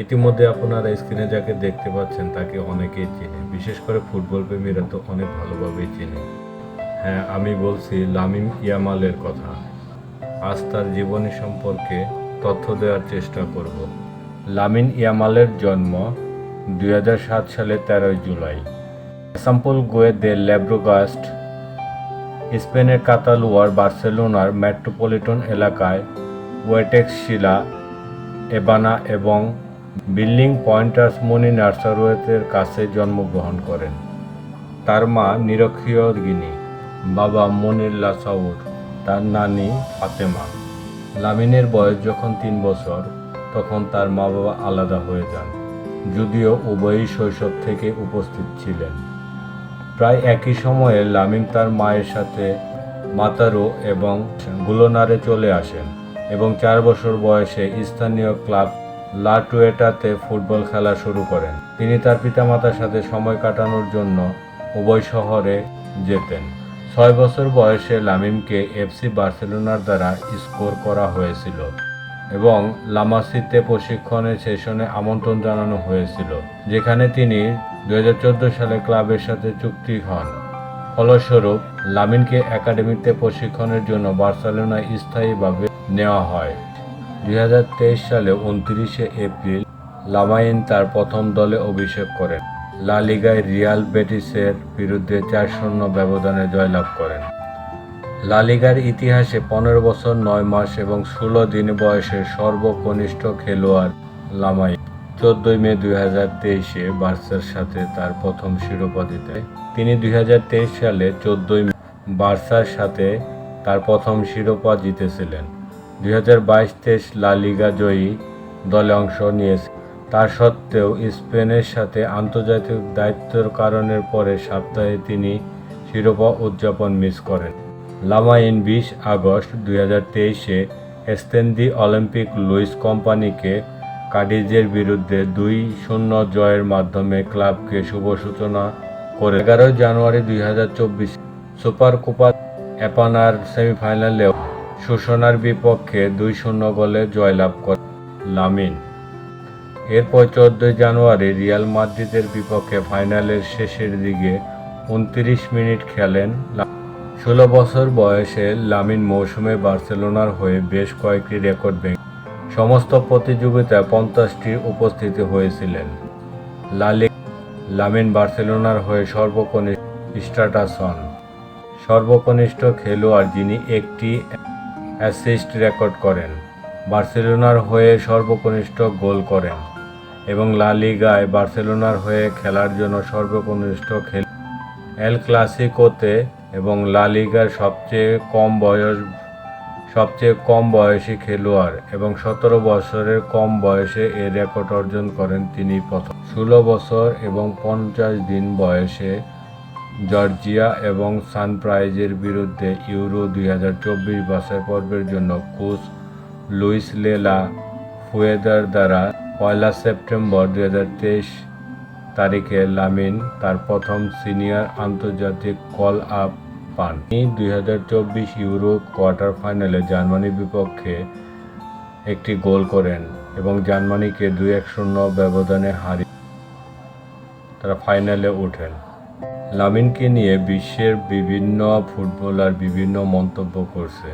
ইতিমধ্যে আপনারা স্ক্রিনে যাকে দেখতে পাচ্ছেন তাকে অনেকেই চেনে, বিশেষ করে ফুটবল প্রেমীরা তো অনেক ভালোভাবেই চেনে। হ্যাঁ, আমি বলছি লামিন ইয়ামালের কথা। আজ তার জীবনী সম্পর্কে তথ্য দেওয়ার চেষ্টা করব। লামিন ইয়ামালের জন্ম 2007 সালে 13 জুলাই সাম্পলগুয়ে দে ল্যাব্রোগাস্ট, স্পেনের কাতালুয়ার বার্সেলোনার মেট্রোপলিটন এলাকায় ওয়েটেক্সিলা, এবানা এবং বিল্ডিং পয়েন্টার্স মনি নার্সারোয়েতের কাছে জন্মগ্রহণ করেন। তার মা নিরক্ষীয়গিনী, বাবা মনির লাসাউর, তার নানি ফাতেমা। লামিনের বয়স যখন 3 বছর, তখন তার মা বাবা আলাদা হয়ে যান, যদিও উভয়ই শৈশব থেকে উপস্থিত ছিলেন। প্রায় একই সময়ে লামিন তার মায়ের সাথে মাতারো এবং গুলোনারে চলে আসেন এবং 4 বছর বয়সে স্থানীয় ক্লাব লা টুয়েটাতে ফুটবল খেলা শুরু করেন। তিনি তার পিতামাতার সাথে সময় কাটানোর জন্য উভয় শহরে যেতেন। 6 বছর বয়সে লামিনকে এফসি বার্সেলোনার দ্বারা স্কোর করা হয়েছিল এবং লামাসিতে প্রশিক্ষণের সেশনে আমন্ত্রণ জানানো হয়েছিল, যেখানে তিনি 2014 সালে ক্লাবের সাথে চুক্তি হন। ফলস্বরূপ লামিনকে একাডেমিতে প্রশিক্ষণের জন্য বার্সেলোনায় স্থায়ীভাবে নেওয়া হয়। 2023 সালে 29 এপ্রিল লামাইন তার প্রথম দলে অভিষেক করেন। লা লিগায় রিয়াল বেটিসের বিরুদ্ধে 4-0 ব্যবধানে জয়লাভ করেন। লা লিগার ইতিহাসে 15 বছর 9 মাস এবং 16 দিন বয়সের সর্বকনিষ্ঠ খেলোয়াড় লামাইন 14 মে 2023-এ বার্সার সাথে তার প্রথম শিরোপা জিতে। তিনি 2023 সালে 14 মে বার্সার সাথে তার প্রথম শিরোপা জিতেছিলেন। 2022-23 লা লিগা জয়ী দলে অংশ নিয়েছে। তা সত্ত্বেও স্পেনের সাথে আন্তর্জাতিক দায়িত্বের কারণের পরে সপ্তাহে তিনি শিরোপা উদযাপন মিস করেন। লামাইন 20 আগস্ট 2023-এ এস্তেন্দি অলিম্পিক লুইস কোম্পানিকে কাডিজের বিরুদ্ধে 2-0 জয়ের মাধ্যমে ক্লাবকে শুভ সূচনা করে। 11 জানুয়ারি 2024 সুপার কোপা এপানার সেমিফাইনালেও সুসোনার বিপক্ষে 2-0 গোলে জয়লাভ করে লামিন। এরপর 14 জানুয়ারি রিয়াল মাদ্রিদের বিপক্ষে ফাইনালের শেষের দিকে 29 মিনিট খেলেন। 16 বছর বয়সে লামিন মৌসুমে বার্সেলোনার হয়ে বেশ কয়েকটি রেকর্ড ভেঙে সমস্ত প্রতিযোগিতায় 50টির উপস্থিতি হয়েছিলেন। লামিন বার্সেলোনার হয়ে সর্বকনিষ্ঠ স্ট্যাটাস হন, সর্বকনিষ্ঠ খেলোয়াড় যিনি একটি অ্যাসিস্ট রেকর্ড করেন, বার্সেলোনার হয়ে সর্বকনিষ্ঠ গোল করেন এবং লা লিগায় বার্সেলোনার হয়ে খেলার জন্য সর্বকনিষ্ঠ এল ক্লাসিকোতে এবং লা লিগার সবচেয়ে কম বয়সী খেলোয়াড় এবং 17 বছরের কম বয়সে এ রেকর্ড অর্জন করেন তিনি প্রথম। 16 বছর এবং 50 দিন বয়সে জর্জিয়া এবং সানপ্রাইজের বিরুদ্ধে ইউরো 2024 বাছাই পর্বের জন্য কোচ লুইস লেলা ফুয়েদার দ্বারা 1 সেপ্টেম্বর 2023 তারিখে লামিন তার প্রথম সিনিয়র আন্তর্জাতিক কল আপ পান। তিনি 2024 ইউরো কোয়ার্টার ফাইনালে জার্মানির বিপক্ষে একটি গোল করেন এবং জার্মানিকে 2-0 ব্যবধানে হারিয়ে তারা ফাইনালে ওঠেন। লামিনকে নিয়ে বিশ্বের বিভিন্ন ফুটবলার বিভিন্ন মন্তব্য করছে।